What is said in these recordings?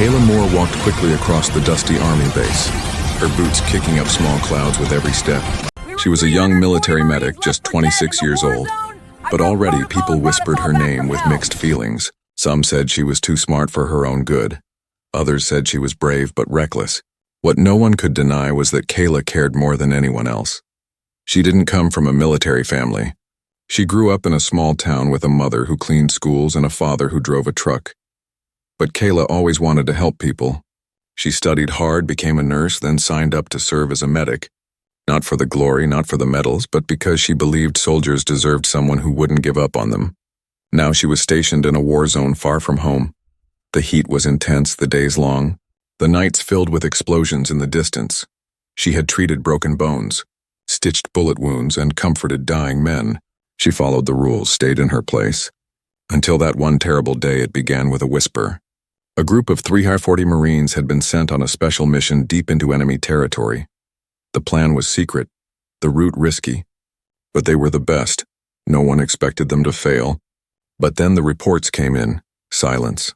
Kayla Moore walked quickly across the dusty army base, her boots kicking up small clouds with every step. She was a young military medic, just 26 years old, but already people whispered her name with mixed feelings. Some said she was too smart for her own good. Others said she was brave but reckless. What no one could deny was that Kayla cared more than anyone else. She didn't come from a military family. She grew up in a small town with a mother who cleaned schools and a father who drove a truck. But Kayla always wanted to help people. She studied hard, became a nurse, then signed up to serve as a medic. Not for the glory, not for the medals, but because she believed soldiers deserved someone who wouldn't give up on them. Now she was stationed in a war zone far from home. The heat was intense, the days long, the nights filled with explosions in the distance. She had treated broken bones, stitched bullet wounds, and comforted dying men. She followed the rules, stayed in her place. Until that one terrible day, it began with a whisper. A group of 340 Marines had been sent on a special mission deep into enemy territory. The plan was secret, the route risky, but they were the best. No one expected them to fail. But then the reports came in. Silence.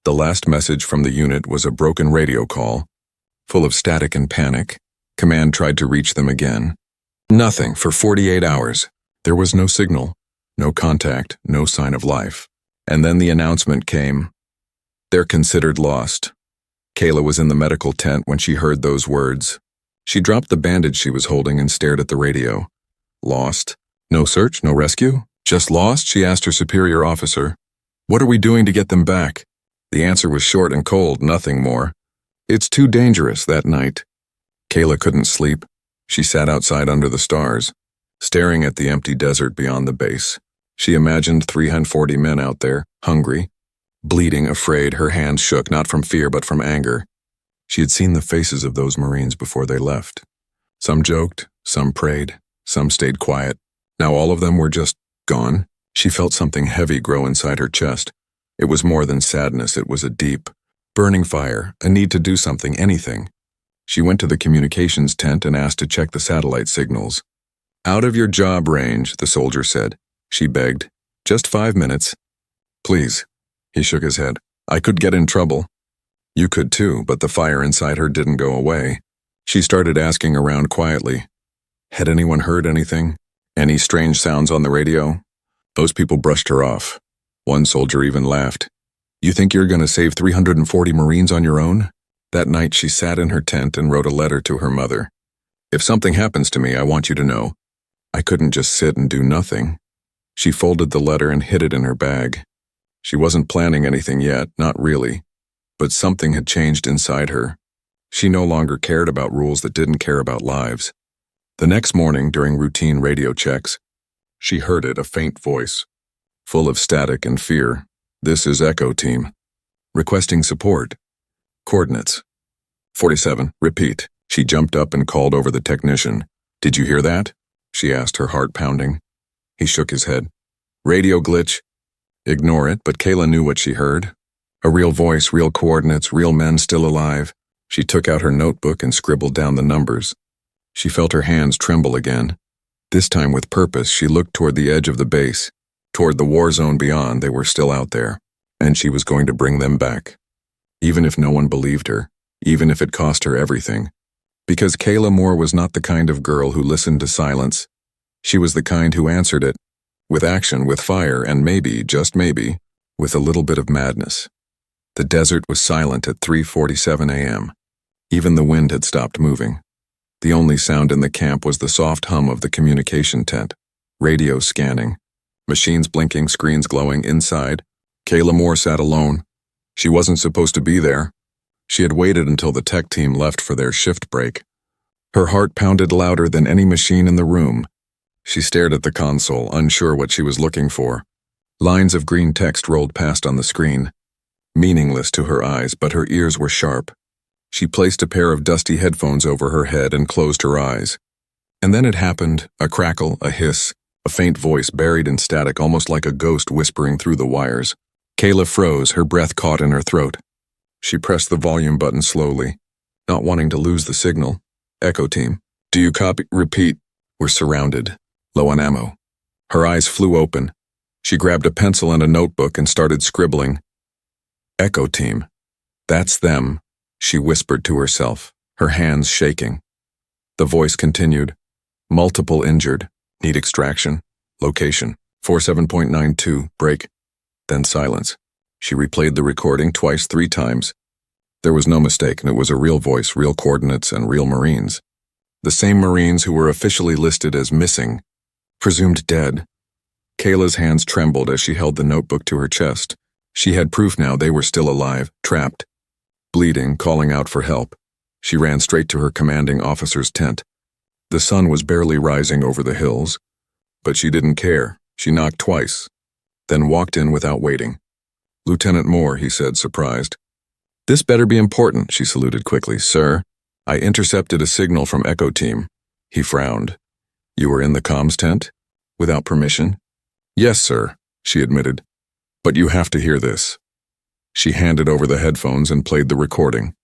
The last message from the unit was a broken radio call, full of static and panic. Command tried to reach them again. Nothing for 48 hours. There was no signal, no contact, no sign of life. And then the announcement came. They're considered lost. Kayla was in the medical tent when she heard those words. She dropped the bandage she was holding and stared at the radio. Lost? No search, no rescue? Just lost? She asked her superior officer. What are we doing to get them back? The answer was short and cold, nothing more. It's too dangerous that night. Kayla couldn't sleep. She sat outside under the stars, staring at the empty desert beyond the base. She imagined 340 men out there, hungry, bleeding, afraid. Her hands shook, not from fear but from anger. She had seen the faces of those Marines before they left. Some joked, some prayed, some stayed quiet. Now all of them were just gone. She felt something heavy grow inside her chest. It was more than sadness, it was a deep, burning fire, a need to do something, anything. She went to the communications tent and asked to check the satellite signals. Out of your job range, the soldier said. She begged. Just 5 minutes. Please. He shook his head. I could get in trouble. You could too, but the fire inside her didn't go away. She started asking around quietly. Had anyone heard anything? Any strange sounds on the radio? Those people brushed her off. One soldier even laughed. You think you're going to save 340 Marines on your own? That night she sat in her tent and wrote a letter to her mother. If something happens to me, I want you to know. I couldn't just sit and do nothing. She folded the letter and hid it in her bag. She wasn't planning anything yet, not really. But something had changed inside her. She no longer cared about rules that didn't care about lives. The next morning, during routine radio checks, she heard it, a faint voice, full of static and fear. This is Echo Team. Requesting support. Coordinates. 47. Repeat. She jumped up and called over the technician. Did you hear that? She asked, her heart pounding. He shook his head. Radio glitch. Ignore it, but Kayla knew what she heard. A real voice, real coordinates, real men still alive. She took out her notebook and scribbled down the numbers. She felt her hands tremble again. This time with purpose, she looked toward the edge of the base. Toward the war zone beyond. They were still out there, and she was going to bring them back. Even if no one believed her, even if it cost her everything. Because Kayla Moore was not the kind of girl who listened to silence. She was the kind who answered it, with action, with fire, and maybe, just maybe, with a little bit of madness. The desert was silent at 3:47 a.m. Even the wind had stopped moving. The only sound in the camp was the soft hum of the communication tent. Radio scanning. Machines blinking, screens glowing. Inside, Kayla Moore sat alone. She wasn't supposed to be there. She had waited until the tech team left for their shift break. Her heart pounded louder than any machine in the room. She stared at the console, unsure what she was looking for. Lines of green text rolled past on the screen. Meaningless to her eyes, but her ears were sharp. She placed a pair of dusty headphones over her head and closed her eyes. And then it happened, a crackle, a hiss, a faint voice buried in static, almost like a ghost whispering through the wires. Kayla froze, her breath caught in her throat. She pressed the volume button slowly, not wanting to lose the signal. Echo Team. Do you copy? Repeat. We're surrounded. Low on ammo. Her eyes flew open. She grabbed a pencil and a notebook and started scribbling. Echo Team. That's them, she whispered to herself, her hands shaking. The voice continued. Multiple injured. Need extraction. Location. 47.92. Break. Then silence. She replayed the recording twice, 3 times. There was no mistake, and it was a real voice, real coordinates, and real Marines. The same Marines who were officially listed as missing, presumed dead. Kayla's hands trembled as she held the notebook to her chest. She had proof now they were still alive, trapped, bleeding, calling out for help. She ran straight to her commanding officer's tent. The sun was barely rising over the hills, but she didn't care. She knocked twice, then walked in without waiting. Lieutenant Moore, he said, surprised. This better be important, she saluted quickly. Sir, I intercepted a signal from Echo Team. He frowned. You were in the comms tent? Without permission? Yes, sir, she admitted. But you have to hear this. She handed over the headphones and played the recording.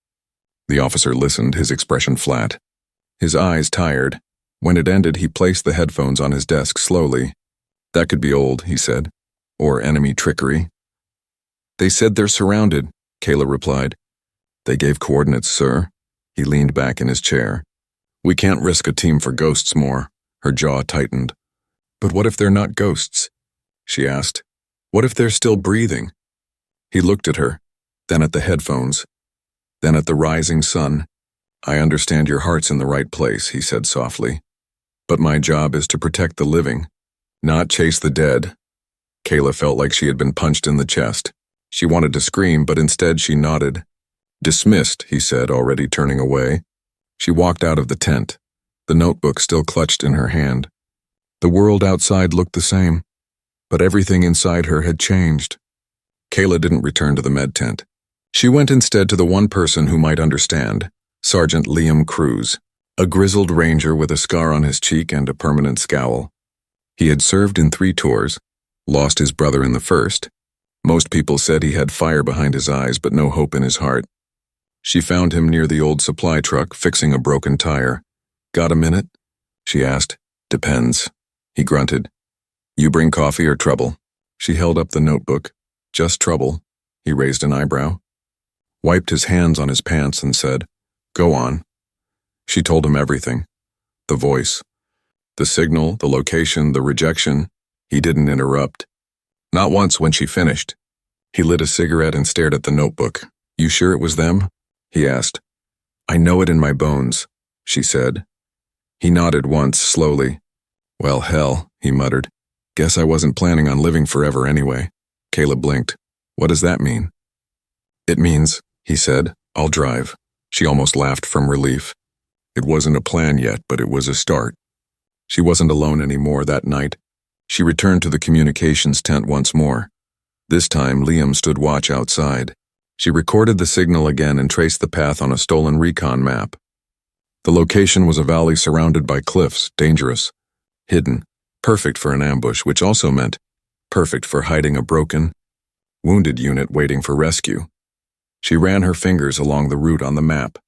The officer listened, his expression flat. His eyes tired. When it ended, he placed the headphones on his desk slowly. That could be old, he said. Or enemy trickery. They said they're surrounded, Kayla replied. They gave coordinates, sir. He leaned back in his chair. We can't risk a team for ghosts more. Her jaw tightened. But what if they're not ghosts? She asked. What if they're still breathing? He looked at her, then at the headphones, then at the rising sun. I understand your heart's in the right place, he said softly. But my job is to protect the living, not chase the dead. Kayla felt like she had been punched in the chest. She wanted to scream, but instead she nodded. Dismissed, he said, already turning away. She walked out of the tent, the notebook still clutched in her hand. The world outside looked the same, but everything inside her had changed. Kayla didn't return to the med tent. She went instead to the one person who might understand, Sergeant Liam Cruz, a grizzled ranger with a scar on his cheek and a permanent scowl. He had served in 3 tours, lost his brother in the first. Most people said he had fire behind his eyes, but no hope in his heart. She found him near the old supply truck, fixing a broken tire. Got a minute? She asked. Depends. He grunted. You bring coffee or trouble? She held up the notebook. Just trouble. He raised an eyebrow, wiped his hands on his pants and said, Go on. She told him everything. The voice, the signal, the location, the rejection. He didn't interrupt. Not once when she finished. He lit a cigarette and stared at the notebook. You sure it was them? He asked. I know it in my bones, she said. He nodded once, slowly. Well, hell, he muttered. Guess I wasn't planning on living forever anyway. Kayla blinked. What does that mean? It means, he said, I'll drive. She almost laughed from relief. It wasn't a plan yet, but it was a start. She wasn't alone anymore that night. She returned to the communications tent once more. This time, Liam stood watch outside. She recorded the signal again and traced the path on a stolen recon map. The location was a valley surrounded by cliffs, dangerous, hidden, perfect for an ambush, which also meant perfect for hiding a broken, wounded unit waiting for rescue. She ran her fingers along the route on the map.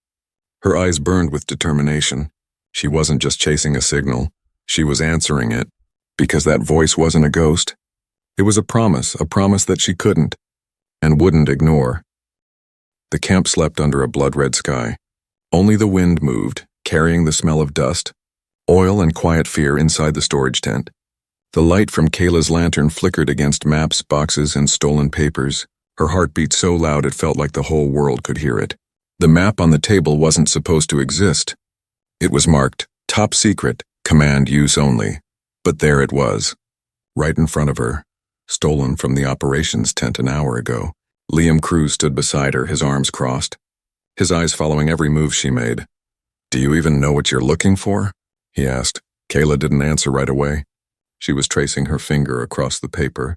Her eyes burned with determination. She wasn't just chasing a signal, she was answering it. Because that voice wasn't a ghost. It was a promise that she couldn't and wouldn't ignore. The camp slept under a blood-red sky. Only the wind moved, carrying the smell of dust, oil and quiet fear inside the storage tent. The light from Kayla's lantern flickered against maps, boxes, and stolen papers. Her heart beat so loud it felt like the whole world could hear it. The map on the table wasn't supposed to exist. It was marked, top secret, command use only. But there it was, right in front of her, stolen from the operations tent an hour ago. Liam Cruz stood beside her, his arms crossed, his eyes following every move she made. Do you even know what you're looking for? He asked. Kayla didn't answer right away. She was tracing her finger across the paper,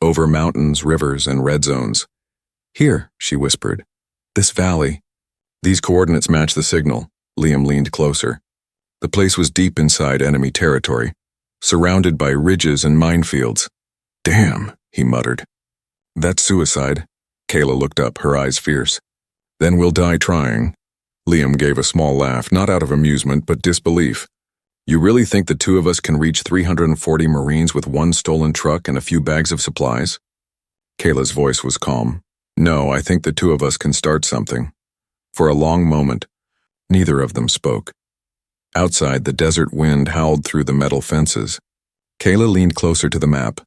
over mountains, rivers, and red zones. Here, she whispered. This valley. These coordinates match the signal. Liam leaned closer. The place was deep inside enemy territory, surrounded by ridges and minefields. Damn, he muttered. That's suicide. Kayla looked up, her eyes fierce. Then we'll die trying. Liam gave a small laugh, not out of amusement, but disbelief. You really think the 2 of us can reach 340 Marines with 1 stolen truck and a few bags of supplies? Kayla's voice was calm. No, I think the two of us can start something. For a long moment, neither of them spoke. Outside, the desert wind howled through the metal fences. Kayla leaned closer to the map.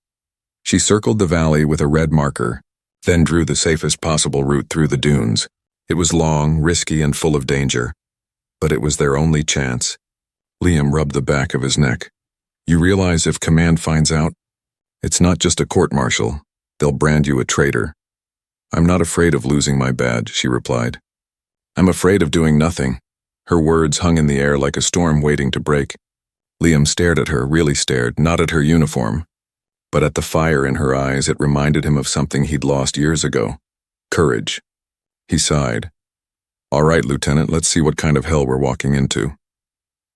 She circled the valley with a red marker, then drew the safest possible route through the dunes. It was long, risky, and full of danger. But it was their only chance. Liam rubbed the back of his neck. You realize if command finds out, it's not just a court-martial. They'll brand you a traitor. I'm not afraid of losing my badge, she replied. I'm afraid of doing nothing. Her words hung in the air like a storm waiting to break. Liam stared at her, really stared, not at her uniform, but at the fire in her eyes. It reminded him of something he'd lost years ago. Courage. He sighed. All right, Lieutenant, let's see what kind of hell we're walking into.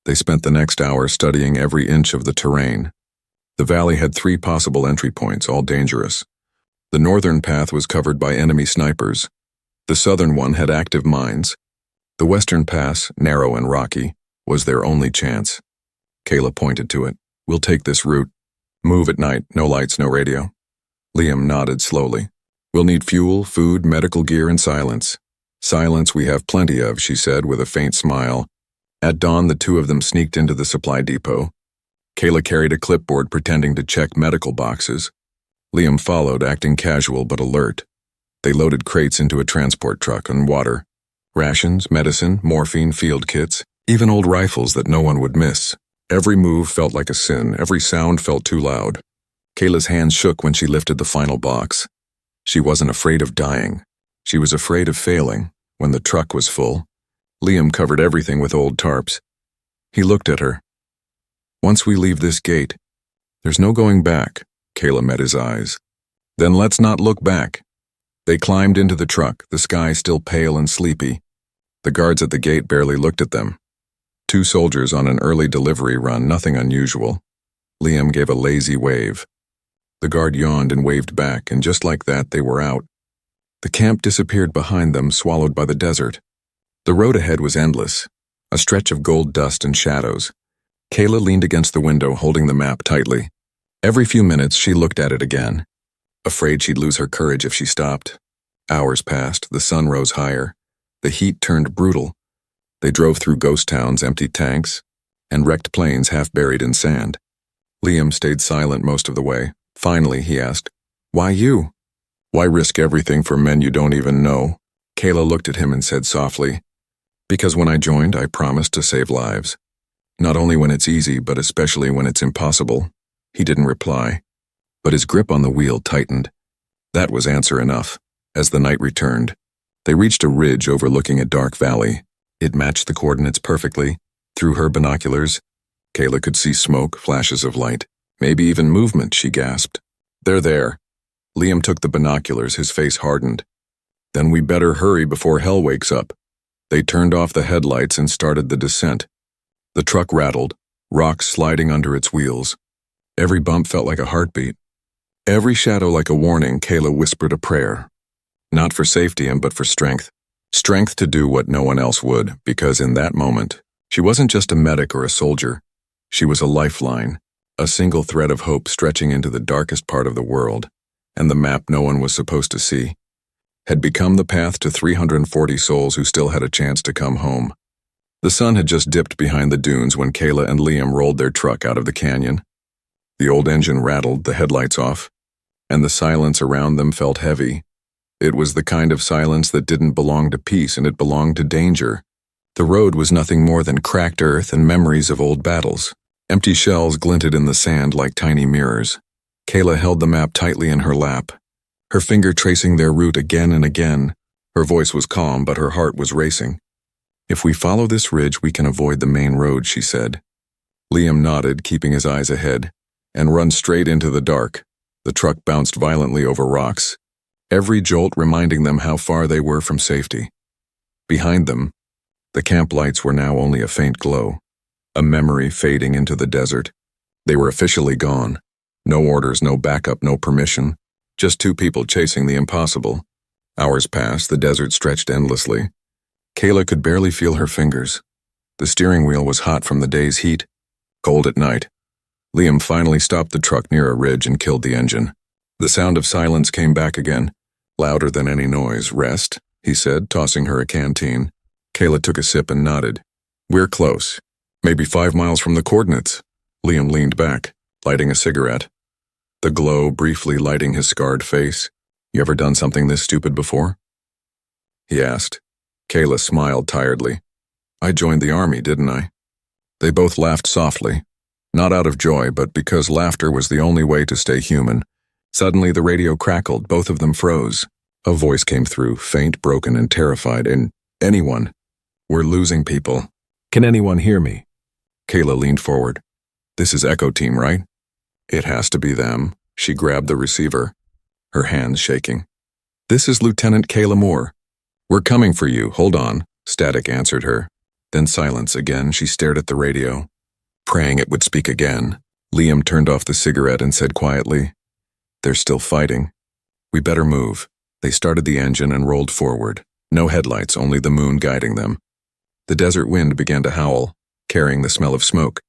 They spent the next hour studying every inch of the terrain. The valley had 3 possible entry points, all dangerous. The northern path was covered by enemy snipers. The southern one had active mines. The western pass, narrow and rocky, was their only chance. Kayla pointed to it. We'll take this route. Move at night, no lights, no radio. Liam nodded slowly. We'll need fuel, food, medical gear, and silence. Silence we have plenty of, she said with a faint smile. At dawn, the two of them sneaked into the supply depot. Kayla carried a clipboard pretending to check medical boxes. Liam followed, acting casual but alert. They loaded crates into a transport truck and water. Rations, medicine, morphine, field kits, even old rifles that no one would miss. Every move felt like a sin, every sound felt too loud. Kayla's hands shook when she lifted the final box. She wasn't afraid of dying. She was afraid of failing. When the truck was full, Liam covered everything with old tarps. He looked at her. Once we leave this gate, there's no going back. Kayla met his eyes. Then let's not look back. They climbed into the truck, the sky still pale and sleepy. The guards at the gate barely looked at them. 2 soldiers on an early delivery run, nothing unusual. Liam gave a lazy wave. The guard yawned and waved back, and just like that, they were out. The camp disappeared behind them, swallowed by the desert. The road ahead was endless, a stretch of gold dust and shadows. Kayla leaned against the window, holding the map tightly. Every few minutes, she looked at it again, afraid she'd lose her courage if she stopped. Hours passed, the sun rose higher. The heat turned brutal. They drove through ghost towns, empty tanks, and wrecked planes half buried in sand. Liam stayed silent most of the way. Finally, he asked, Why you? Why risk everything for men you don't even know? Kayla looked at him and said softly, Because when I joined, I promised to save lives. Not only when it's easy, but especially when it's impossible. He didn't reply, but his grip on the wheel tightened. That was answer enough. As the night returned, they reached a ridge overlooking a dark valley. It matched the coordinates perfectly. Through her binoculars, Kayla could see smoke, flashes of light, maybe even movement, she gasped. They're there. Liam took the binoculars, his face hardened. Then we better hurry before hell wakes up. They turned off the headlights and started the descent. The truck rattled, rocks sliding under its wheels. Every bump felt like a heartbeat. Every shadow like a warning. Kayla whispered a prayer. Not for safety, but for strength. Strength to do what no one else would, because in that moment, she wasn't just a medic or a soldier. She was a lifeline, a single thread of hope stretching into the darkest part of the world, and the map no one was supposed to see had become the path to 340 souls who still had a chance to come home. The sun had just dipped behind the dunes when Kayla and Liam rolled their truck out of the canyon. The old engine rattled, the headlights off, and the silence around them felt heavy. It was the kind of silence that didn't belong to peace, and it belonged to danger. The road was nothing more than cracked earth and memories of old battles. Empty shells glinted in the sand like tiny mirrors. Kayla held the map tightly in her lap, her finger tracing their route again and again. Her voice was calm, but her heart was racing. If we follow this ridge, we can avoid the main road, she said. Liam nodded, keeping his eyes ahead, and run straight into the dark. The truck bounced violently over rocks, every jolt reminding them how far they were from safety. Behind them, the camp lights were now only a faint glow, a memory fading into the desert. They were officially gone. No orders, no backup, no permission. Just 2 people chasing the impossible. Hours passed, the desert stretched endlessly. Kayla could barely feel her fingers. The steering wheel was hot from the day's heat, cold at night. Liam finally stopped the truck near a ridge and killed the engine. The sound of silence came back again, Louder than any noise. Rest, he said, tossing her a canteen. Kayla took a sip and nodded. We're close. Maybe 5 miles from the coordinates. Liam leaned back, lighting a cigarette. The glow briefly lighting his scarred face. You ever done something this stupid before? He asked. Kayla smiled tiredly. I joined the army, didn't I? They both laughed softly, not out of joy, but because laughter was the only way to stay human. Suddenly the radio crackled, both of them froze. A voice came through, faint, broken, and terrified. Anyone? We're losing people. Can anyone hear me? Kayla leaned forward. This is Echo Team, right? It has to be them. She grabbed the receiver, her hands shaking. This is Lieutenant Kayla Moore. We're coming for you, hold on, static answered her. Then silence again. She stared at the radio, praying it would speak again. Liam turned off the cigarette and said quietly, They're still fighting. We better move. They started the engine and rolled forward. No headlights, only the moon guiding them. The desert wind began to howl, carrying the smell of smoke.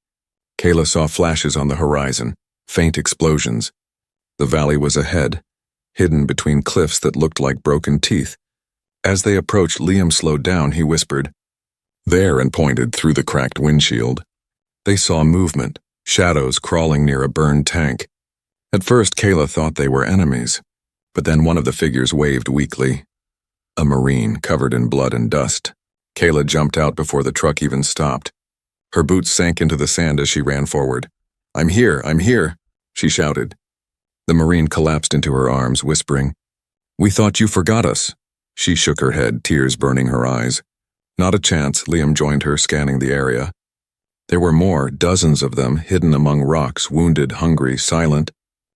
Kayla saw flashes on the horizon, faint explosions. The valley was ahead, hidden between cliffs that looked like broken teeth. As they approached, Liam slowed down. He whispered, There, and pointed through the cracked windshield. They saw movement, shadows crawling near a burned tank. At first, Kayla thought they were enemies, but then one of the figures waved weakly. A Marine covered in blood and dust. Kayla jumped out before the truck even stopped. Her boots sank into the sand as she ran forward. I'm here, she shouted. The Marine collapsed into her arms, whispering, We thought you forgot us. She shook her head, tears burning her eyes. Not a chance. Liam joined her, scanning the area. There were more, dozens of them, hidden among rocks, wounded, hungry, silent.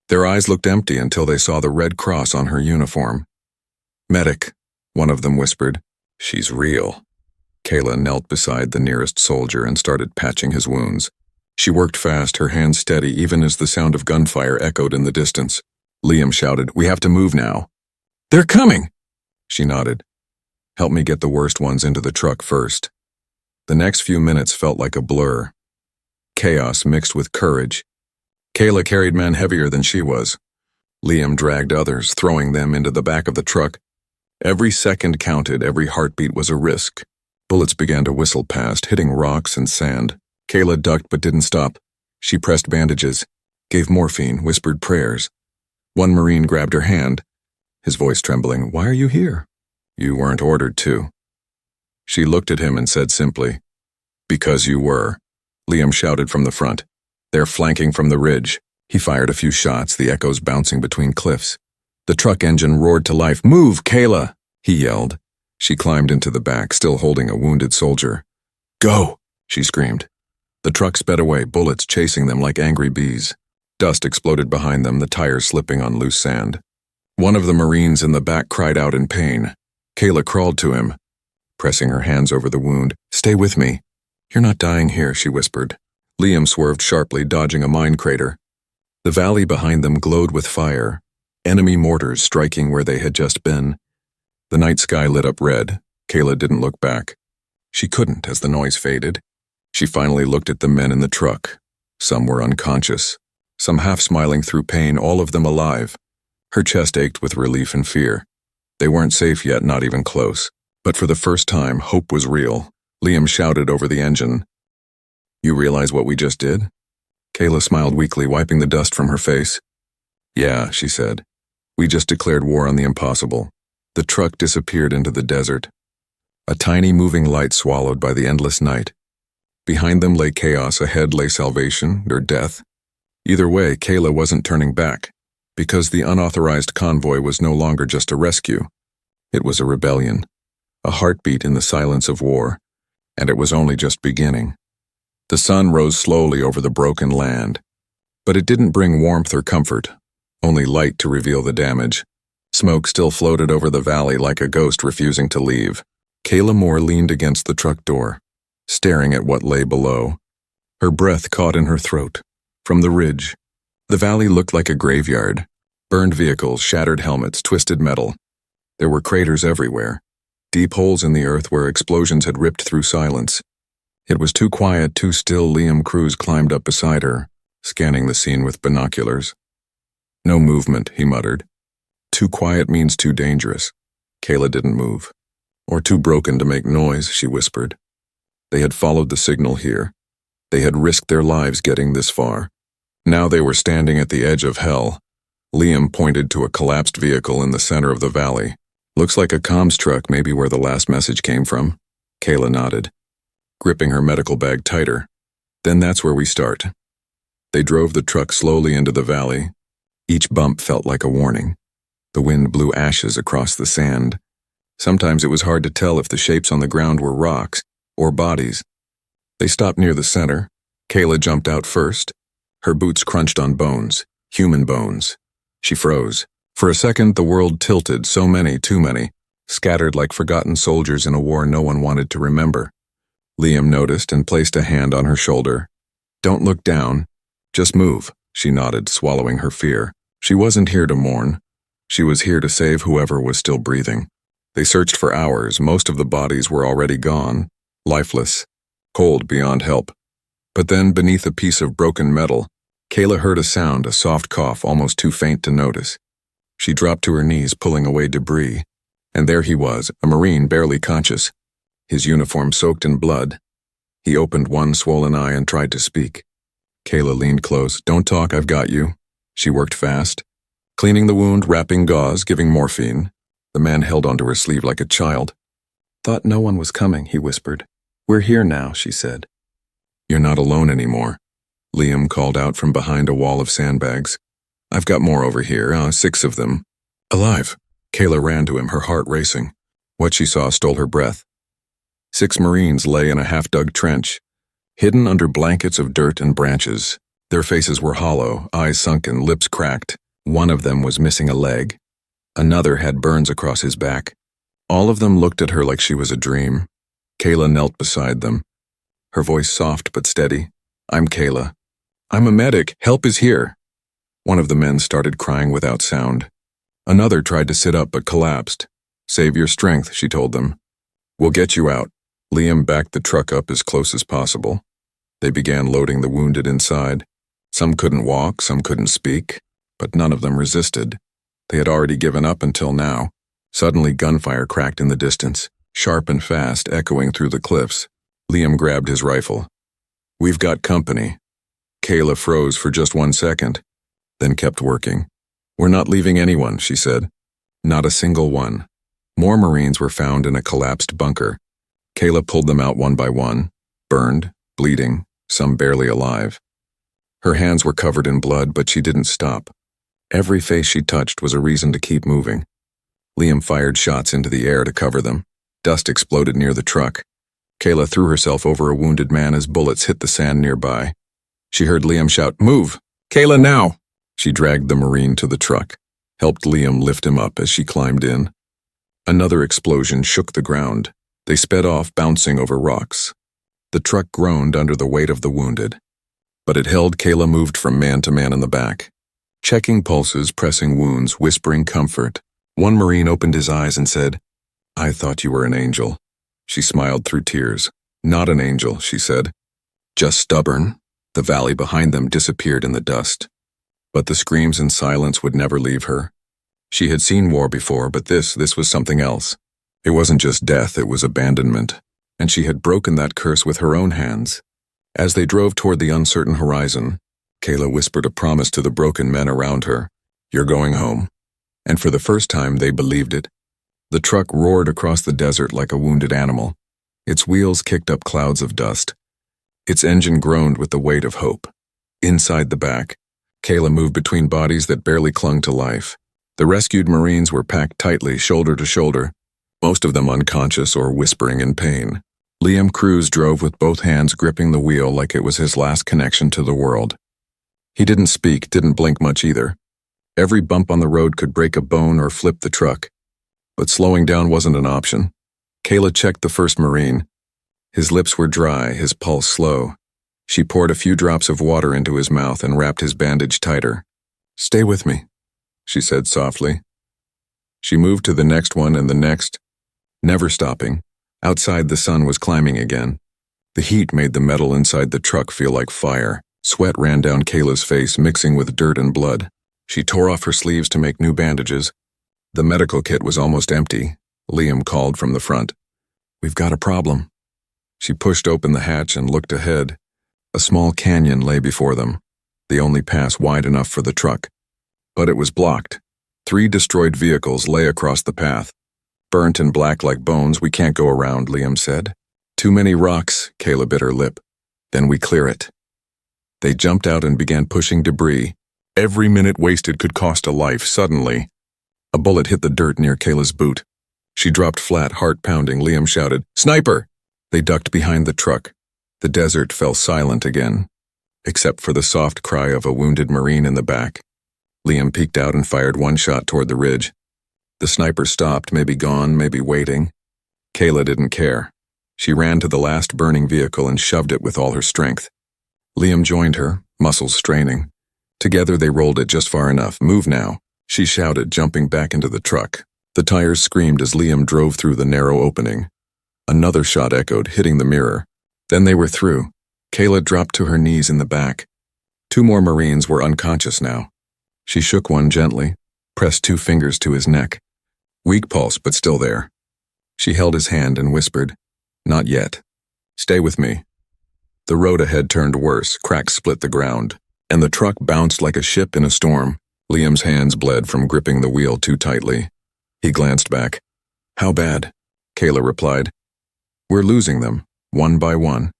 Their eyes looked empty until they saw the red cross on her uniform. Medic, one of them whispered. She's real. Kayla knelt beside the nearest soldier and started patching his wounds. She worked fast, her hands steady, even as the sound of gunfire echoed in the distance. Liam shouted, We have to move now. They're coming! She nodded. Help me get the worst ones into the truck first. The next few minutes felt like a blur. Chaos mixed with courage. Kayla carried men heavier than she was. Liam dragged others, throwing them into the back of the truck. Every second counted, every heartbeat was a risk. Bullets began to whistle past, hitting rocks and sand. Kayla ducked but didn't stop. She pressed bandages, gave morphine, whispered prayers. One Marine grabbed her hand, his voice trembling. Why are you here? You weren't ordered to. She looked at him and said simply, Because you were. Liam shouted from the front. They're flanking from the ridge. He fired a few shots, the echoes bouncing between cliffs. The truck engine roared to life. Move, Kayla! He yelled. She climbed into the back, still holding a wounded soldier. Go! She screamed. The truck sped away, bullets chasing them like angry bees. Dust exploded behind them, the tires slipping on loose sand. One of the Marines in the back cried out in pain. Kayla crawled to him, pressing her hands over the wound. Stay with me. You're not dying here, she whispered. Liam swerved sharply, dodging a mine crater. The valley behind them glowed with fire, enemy mortars striking where they had just been. The night sky lit up red. Kayla didn't look back. She couldn't as the noise faded. She finally looked at the men in the truck. Some were unconscious, some half smiling through pain, all of them alive. Her chest ached with relief and fear. They weren't safe yet, not even close. But for the first time, hope was real. Liam shouted over the engine. You realize what we just did? Kayla smiled weakly, wiping the dust from her face. Yeah, she said. We just declared war on the impossible. The truck disappeared into the desert. A tiny moving light swallowed by the endless night. Behind them lay chaos, ahead lay salvation or death. Either way, Kayla wasn't turning back, because the unauthorized convoy was no longer just a rescue. It was a rebellion, a heartbeat in the silence of war, and it was only just beginning. The sun rose slowly over the broken land, but it didn't bring warmth or comfort, only light to reveal the damage. Smoke still floated over the valley like a ghost refusing to leave. Kayla Moore leaned against the truck door, staring at what lay below. Her breath caught in her throat. From the ridge, the valley looked like a graveyard. Burned vehicles, shattered helmets, twisted metal. There were craters everywhere, deep holes in the earth where explosions had ripped through silence. It was too quiet, too still. Liam Cruz climbed up beside her, scanning the scene with binoculars. No movement, he muttered. Too quiet means too dangerous. Kayla didn't move. Or too broken to make noise, she whispered. They had followed the signal here. They had risked their lives getting this far. Now they were standing at the edge of hell. Liam pointed to a collapsed vehicle in the center of the valley. Looks like a comms truck, maybe where the last message came from. Kayla nodded, gripping her medical bag tighter. Then that's where we start. They drove the truck slowly into the valley. Each bump felt like a warning. The wind blew ashes across the sand. Sometimes it was hard to tell if the shapes on the ground were rocks or bodies. They stopped near the center. Kayla jumped out first. Her boots crunched on bones, human bones. She froze. For a second, the world tilted, so many, too many, scattered like forgotten soldiers in a war no one wanted to remember. Liam noticed and placed a hand on her shoulder. Don't look down. Just move, she nodded, swallowing her fear. She wasn't here to mourn. She was here to save whoever was still breathing. They searched for hours. Most of the bodies were already gone, lifeless, cold beyond help. But then, beneath a piece of broken metal, Kayla heard a sound, a soft cough, almost too faint to notice. She dropped to her knees, pulling away debris. And there he was, a Marine barely conscious, his uniform soaked in blood. He opened one swollen eye and tried to speak. Kayla leaned close. Don't talk, I've got you. She worked fast, cleaning the wound, wrapping gauze, giving morphine. The man held onto her sleeve like a child. Thought no one was coming, he whispered. We're here now, she said. You're not alone anymore, Liam called out from behind a wall of sandbags. I've got more over here, 6 of them. Alive. Kayla ran to him, her heart racing. What she saw stole her breath. 6 Marines lay in a half-dug trench, hidden under blankets of dirt and branches. Their faces were hollow, eyes sunken, lips cracked. One of them was missing a leg. Another had burns across his back. All of them looked at her like she was a dream. Kayla knelt beside them, her voice soft but steady. I'm Kayla. I'm a medic. Help is here. One of the men started crying without sound. Another tried to sit up but collapsed. Save your strength, she told them. We'll get you out. Liam backed the truck up as close as possible. They began loading the wounded inside. Some couldn't walk, some couldn't speak, but none of them resisted. They had already given up until now. Suddenly gunfire cracked in the distance, sharp and fast, echoing through the cliffs. Liam grabbed his rifle. We've got company. Kayla froze for just 1 second, then kept working. We're not leaving anyone, she said. Not a single one. More Marines were found in a collapsed bunker. Kayla pulled them out one by one, burned, bleeding, some barely alive. Her hands were covered in blood, but she didn't stop. Every face she touched was a reason to keep moving. Liam fired shots into the air to cover them. Dust exploded near the truck. Kayla threw herself over a wounded man as bullets hit the sand nearby. She heard Liam shout, Move! Kayla, now! She dragged the Marine to the truck, helped Liam lift him up as she climbed in. Another explosion shook the ground. They sped off, bouncing over rocks. The truck groaned under the weight of the wounded. But it held. Kayla moved from man to man in the back, checking pulses, pressing wounds, whispering comfort. One Marine opened his eyes and said, I thought you were an angel. She smiled through tears. Not an angel, she said. Just stubborn. The valley behind them disappeared in the dust. But the screams and silence would never leave her. She had seen war before, but this was something else. It wasn't just death, it was abandonment. And she had broken that curse with her own hands. As they drove toward the uncertain horizon, Kayla whispered a promise to the broken men around her. You're going home. And for the first time, they believed it. The truck roared across the desert like a wounded animal. Its wheels kicked up clouds of dust. Its engine groaned with the weight of hope. Inside the back, Kayla moved between bodies that barely clung to life. The rescued Marines were packed tightly, shoulder to shoulder, most of them unconscious or whispering in pain. Liam Cruz drove with both hands gripping the wheel like it was his last connection to the world. He didn't speak, didn't blink much either. Every bump on the road could break a bone or flip the truck. But slowing down wasn't an option. Kayla checked the first Marine. His lips were dry, his pulse slow. She poured a few drops of water into his mouth and wrapped his bandage tighter. Stay with me, she said softly. She moved to the next one and the next, never stopping. Outside, the sun was climbing again. The heat made the metal inside the truck feel like fire. Sweat ran down Kayla's face, mixing with dirt and blood. She tore off her sleeves to make new bandages, The medical kit was almost empty. Liam called from the front. "We've got a problem." She pushed open the hatch and looked ahead. A small canyon lay before them, the only pass wide enough for the truck. But it was blocked. 3 destroyed vehicles lay across the path. "Burnt and black like bones, we can't go around," Liam said. "Too many rocks," Kayla bit her lip. "Then we clear it." They jumped out and began pushing debris. Every minute wasted could cost a life. Suddenly, a bullet hit the dirt near Kayla's boot. She dropped flat, heart pounding. Liam shouted, "Sniper!" They ducked behind the truck. The desert fell silent again, except for the soft cry of a wounded Marine in the back. Liam peeked out and fired one shot toward the ridge. The sniper stopped, maybe gone, maybe waiting. Kayla didn't care. She ran to the last burning vehicle and shoved it with all her strength. Liam joined her, muscles straining. Together they rolled it just far enough. "Move now," she shouted, jumping back into the truck. The tires screamed as Liam drove through the narrow opening. Another shot echoed, hitting the mirror. Then they were through. Kayla dropped to her knees in the back. 2 more Marines were unconscious now. She shook one gently, pressed 2 fingers to his neck. Weak pulse, but still there. She held his hand and whispered, "Not yet. Stay with me." The road ahead turned worse, cracks split the ground, and the truck bounced like a ship in a storm. Liam's hands bled from gripping the wheel too tightly. He glanced back. "How bad?" Kayla replied. "We're losing them, one by one."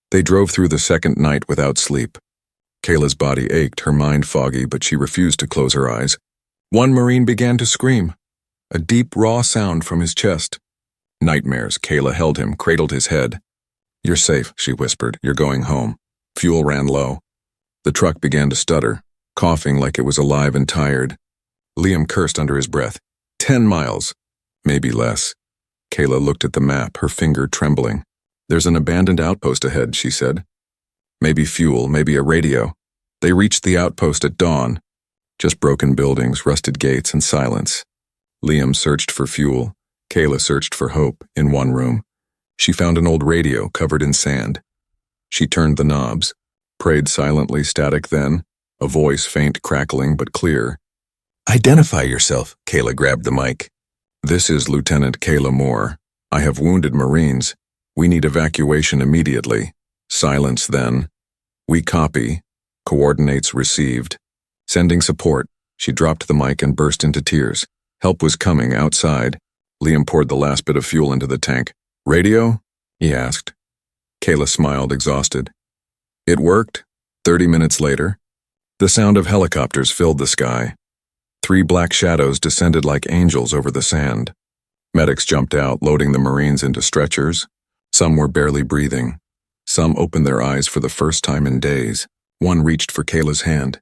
They drove through the second night without sleep. Kayla's body ached, her mind foggy, but she refused to close her eyes. One Marine began to scream, a deep, raw sound from his chest. Nightmares. Kayla held him, cradled his head. "You're safe," she whispered. "You're going home." Fuel ran low. The truck began to stutter, coughing like it was alive and tired. Liam cursed under his breath. 10 miles. Maybe less. Kayla looked at the map, her finger trembling. "There's an abandoned outpost ahead," she said. "Maybe fuel, maybe a radio." They reached the outpost at dawn. Just broken buildings, rusted gates, and silence. Liam searched for fuel. Kayla searched for hope in one room. She found an old radio covered in sand. She turned the knobs, prayed silently, static then, a voice faint, crackling, but clear. "Identify yourself." Kayla grabbed the mic. "This is Lieutenant Kayla Moore. I have wounded Marines. We need evacuation immediately." Silence then. "We copy. Coordinates received. Sending support." She dropped the mic and burst into tears. Help was coming outside. Liam poured the last bit of fuel into the tank. "Radio?" he asked. Kayla smiled, exhausted. It worked. 30 minutes later, the sound of helicopters filled the sky. 3 black shadows descended like angels over the sand. Medics jumped out, loading the Marines into stretchers. Some were barely breathing. Some opened their eyes for the first time in days. One reached for Kayla's hand.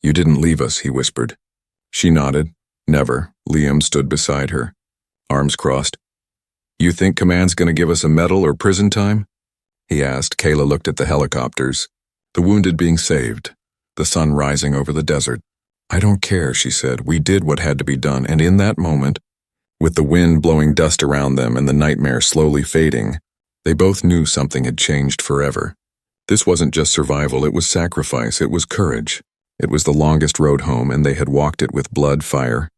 "You didn't leave us," he whispered. She nodded. "Never." Liam stood beside her, arms crossed. "You think Command's gonna give us a medal or prison time?" he asked. Kayla looked at the helicopters, the wounded being saved, the sun rising over the desert. "I don't care," she said. "We did what had to be done," and in that moment, with the wind blowing dust around them and the nightmare slowly fading, they both knew something had changed forever. This wasn't just survival, it was sacrifice, it was courage. It was the longest road home, and they had walked it with blood, fire,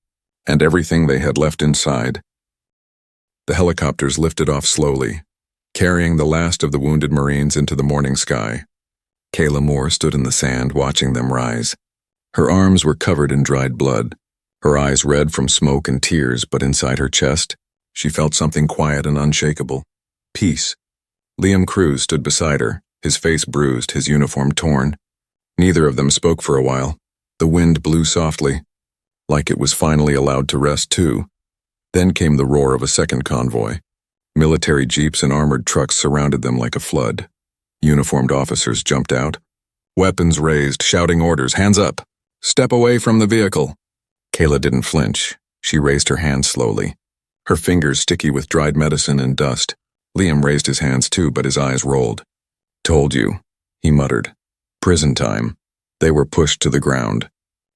and everything they had left inside. The helicopters lifted off slowly, carrying the last of the wounded Marines into the morning sky. Kayla Moore stood in the sand, watching them rise. Her arms were covered in dried blood, her eyes red from smoke and tears, but inside her chest, she felt something quiet and unshakable. Peace. Liam Cruz stood beside her, his face bruised, his uniform torn. Neither of them spoke for a while. The wind blew softly, like it was finally allowed to rest too. Then came the roar of a second convoy. Military jeeps and armored trucks surrounded them like a flood. Uniformed officers jumped out, weapons raised, shouting orders, "Hands up! Step away from the vehicle!" Kayla didn't flinch. She raised her hands slowly, her fingers sticky with dried medicine and dust. Liam raised his hands too, but his eyes rolled. "Told you," he muttered. "Prison time." They were pushed to the ground.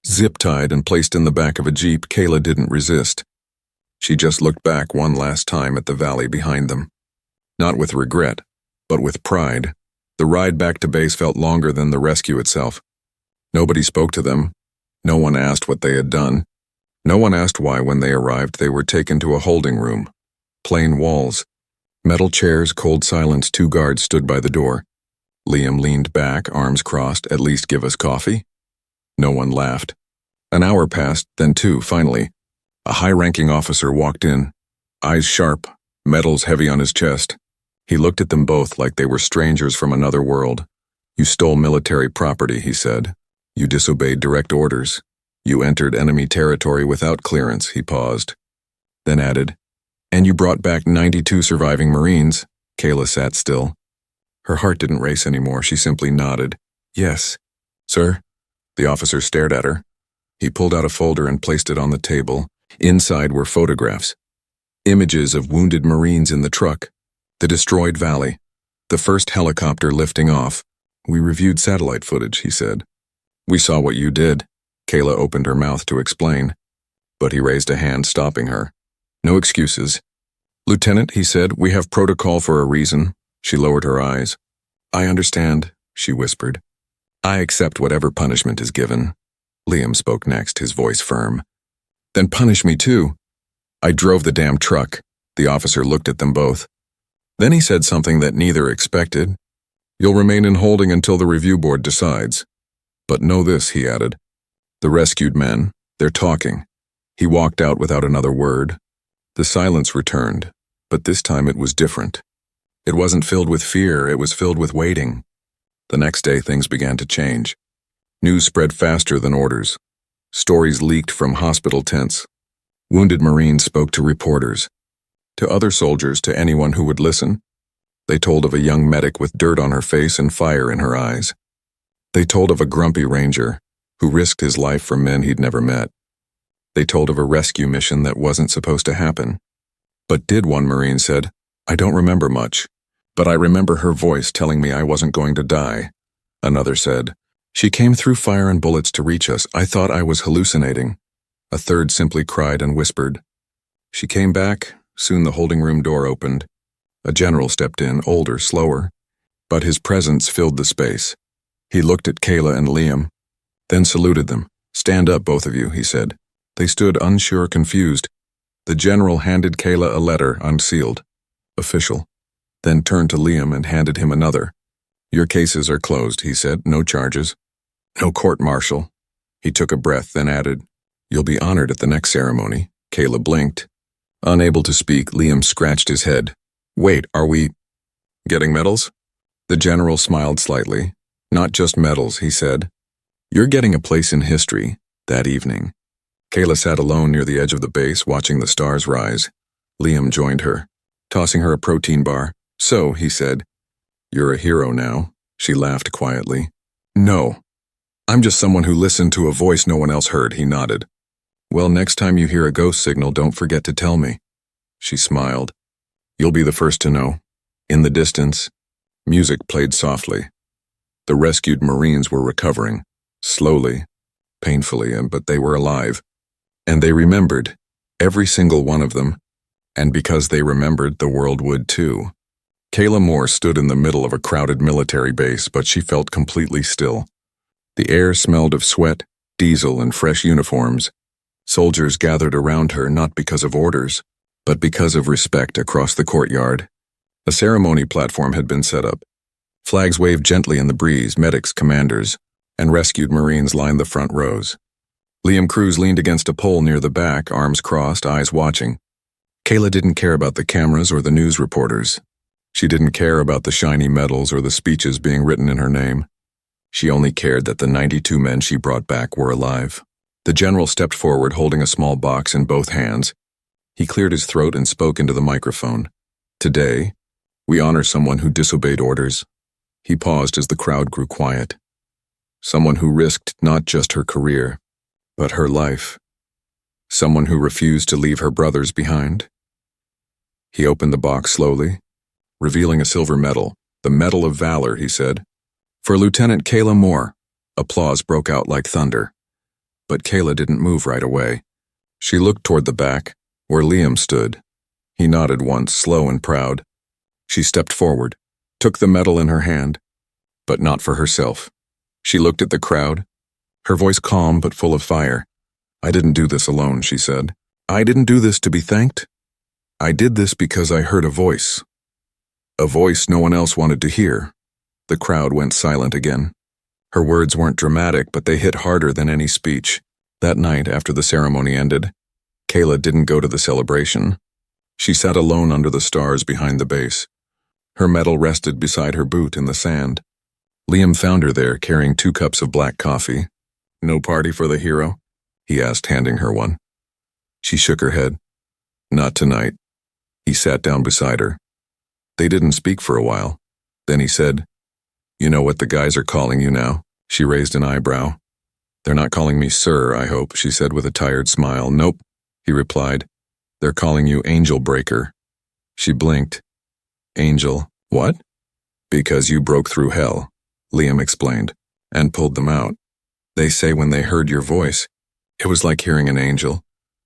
Zip-tied and placed in the back of a jeep, Kayla didn't resist. She just looked back one last time at the valley behind them. Not with regret, but with pride. The ride back to base felt longer than the rescue itself. Nobody spoke to them. No one asked what they had done. No one asked why when they arrived. They were taken to a holding room. Plain walls. Metal chairs, cold silence. 2 guards stood by the door. Liam leaned back, arms crossed. At least give us coffee? No one laughed. An hour passed, then 2, finally. A high-ranking officer walked in, eyes sharp, medals heavy on his chest. He looked at them both like they were strangers from another world. You stole military property, he said. You disobeyed direct orders. You entered enemy territory without clearance, he paused. Then added, and you brought back 92 surviving Marines. Kayla sat still. Her heart didn't race anymore. She simply nodded. Yes. Sir? The officer stared at her. He pulled out a folder and placed it on the table. Inside were photographs. Images of wounded Marines in the truck. The destroyed valley. The first helicopter lifting off. We reviewed satellite footage, he said. We saw what you did. Kayla opened her mouth to explain, but he raised a hand, stopping her. No excuses. Lieutenant, he said, we have protocol for a reason. She lowered her eyes. I understand, she whispered. I accept whatever punishment is given. Liam spoke next, his voice firm. Then punish me too. I drove the damn truck. The officer looked at them both. Then he said something that neither expected. You'll remain in holding until the review board decides. But know this, he added. The rescued men, they're talking. He walked out without another word. The silence returned, but this time it was different. It wasn't filled with fear, it was filled with waiting. The next day things began to change. News spread faster than orders. Stories leaked from hospital tents. Wounded Marines spoke to reporters. To other soldiers, to anyone who would listen. They told of a young medic with dirt on her face and fire in her eyes. They told of a grumpy ranger who risked his life for men he'd never met. They told of a rescue mission that wasn't supposed to happen. But did, one Marine said. I don't remember much, but I remember her voice telling me I wasn't going to die. Another said, she came through fire and bullets to reach us. I thought I was hallucinating. A third simply cried and whispered. She came back. Soon the holding room door opened. A general stepped in, older, slower, but his presence filled the space. He looked at Kayla and Liam, then saluted them. Stand up, both of you, he said. They stood unsure, confused. The general handed Kayla a letter, unsealed. Official. Then turned to Liam and handed him another. Your cases are closed, he said. No charges. No court-martial. He took a breath, then added, You'll be honored at the next ceremony. Kayla blinked. Unable to speak, Liam scratched his head. Wait, are we getting medals? The general smiled slightly. Not just medals, he said. You're getting a place in history. That evening, Kayla sat alone near the edge of the base, watching the stars rise. Liam joined her, tossing her a protein bar. So, he said, you're a hero now. She laughed quietly. No. I'm just someone who listened to a voice no one else heard, he nodded. Well, next time you hear a ghost signal, don't forget to tell me. She smiled. You'll be the first to know. In the distance, music played softly. The rescued Marines were recovering, slowly, painfully, but they were alive. And they remembered, every single one of them, and because they remembered, the world would too. Kayla Moore stood in the middle of a crowded military base, but she felt completely still. The air smelled of sweat, diesel, and fresh uniforms. Soldiers gathered around her not because of orders, but because of respect across the courtyard. A ceremony platform had been set up. Flags waved gently in the breeze, medics, commanders, and rescued Marines lined the front rows. Liam Cruz leaned against a pole near the back, arms crossed, eyes watching. Kayla didn't care about the cameras or the news reporters. She didn't care about the shiny medals or the speeches being written in her name. She only cared that the 92 men she brought back were alive. The general stepped forward, holding a small box in both hands. He cleared his throat and spoke into the microphone. Today, we honor someone who disobeyed orders. He paused as the crowd grew quiet. Someone who risked not just her career, but her life. Someone who refused to leave her brothers behind. He opened the box slowly, revealing a silver medal. The Medal of Valor, he said. For Lieutenant Kayla Moore. Applause broke out like thunder. But Kayla didn't move right away. She looked toward the back, where Liam stood. He nodded once, slow and proud. She stepped forward, took the medal in her hand, but not for herself. She looked at the crowd, her voice calm but full of fire. I didn't do this alone, she said. I didn't do this to be thanked. I did this because I heard a voice. A voice no one else wanted to hear. The crowd went silent again. Her words weren't dramatic, but they hit harder than any speech. That night, after the ceremony ended, Kayla didn't go to the celebration. She sat alone under the stars behind the base. Her medal rested beside her boot in the sand. Liam found her there, carrying 2 cups of black coffee. No party for the hero? He asked, handing her one. She shook her head. Not tonight. He sat down beside her. They didn't speak for a while. Then he said, You know what the guys are calling you now? She raised an eyebrow. They're not calling me sir, I hope, she said with a tired smile. Nope, he replied. They're calling you Angel Breaker. She blinked. Angel, what? Because you broke through hell, Liam explained, and pulled them out. They say when they heard your voice, it was like hearing an angel.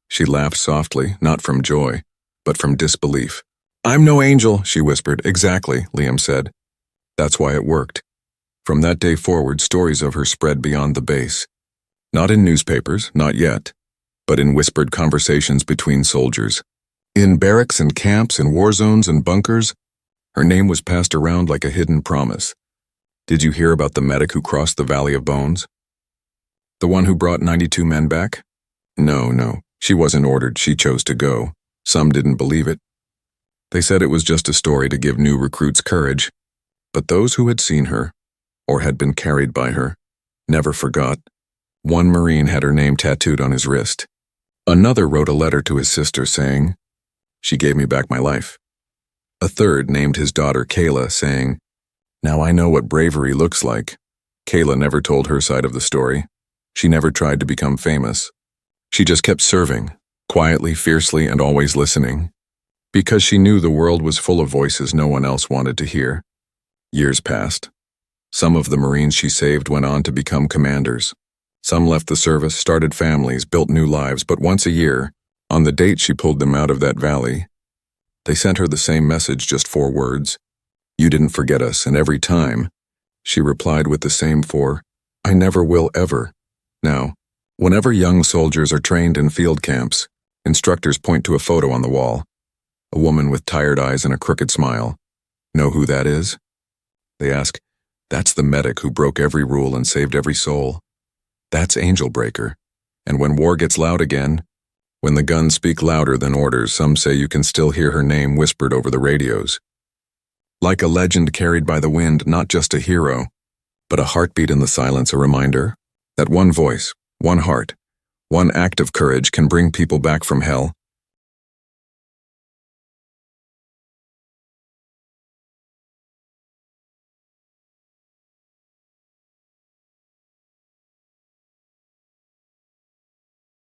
She laughed softly, not from joy, but from disbelief. I'm no angel, she whispered. Exactly, Liam said. That's why it worked. From that day forward, stories of her spread beyond the base. Not in newspapers, not yet, but in whispered conversations between soldiers. In barracks and camps, in war zones and bunkers, her name was passed around like a hidden promise. Did you hear about the medic who crossed the Valley of Bones? The one who brought 92 men back? No, she wasn't ordered, she chose to go. Some didn't believe it. They said it was just a story to give new recruits courage. But those who had seen her, or had been carried by her, never forgot. One Marine had her name tattooed on his wrist. Another wrote a letter to his sister saying, She gave me back my life. A third named his daughter Kayla, saying, Now I know what bravery looks like. Kayla never told her side of the story. She never tried to become famous. She just kept serving, quietly, fiercely, and always listening. Because she knew the world was full of voices no one else wanted to hear. Years passed. Some of the Marines she saved went on to become commanders. Some left the service, started families, built new lives, but once a year, on the date she pulled them out of that valley, they sent her the same message, just 4 words. You didn't forget us, and every time, she replied with the same 4, I never will ever. Now, whenever young soldiers are trained in field camps, instructors point to a photo on the wall. A woman with tired eyes and a crooked smile. Know who that is? They ask, That's the medic who broke every rule and saved every soul. That's Angel Breaker. And when war gets loud again, when the guns speak louder than orders, some say you can still hear her name whispered over the radios. Like a legend carried by the wind, not just a hero, but a heartbeat in the silence, a reminder that one voice, one heart, one act of courage can bring people back from hell.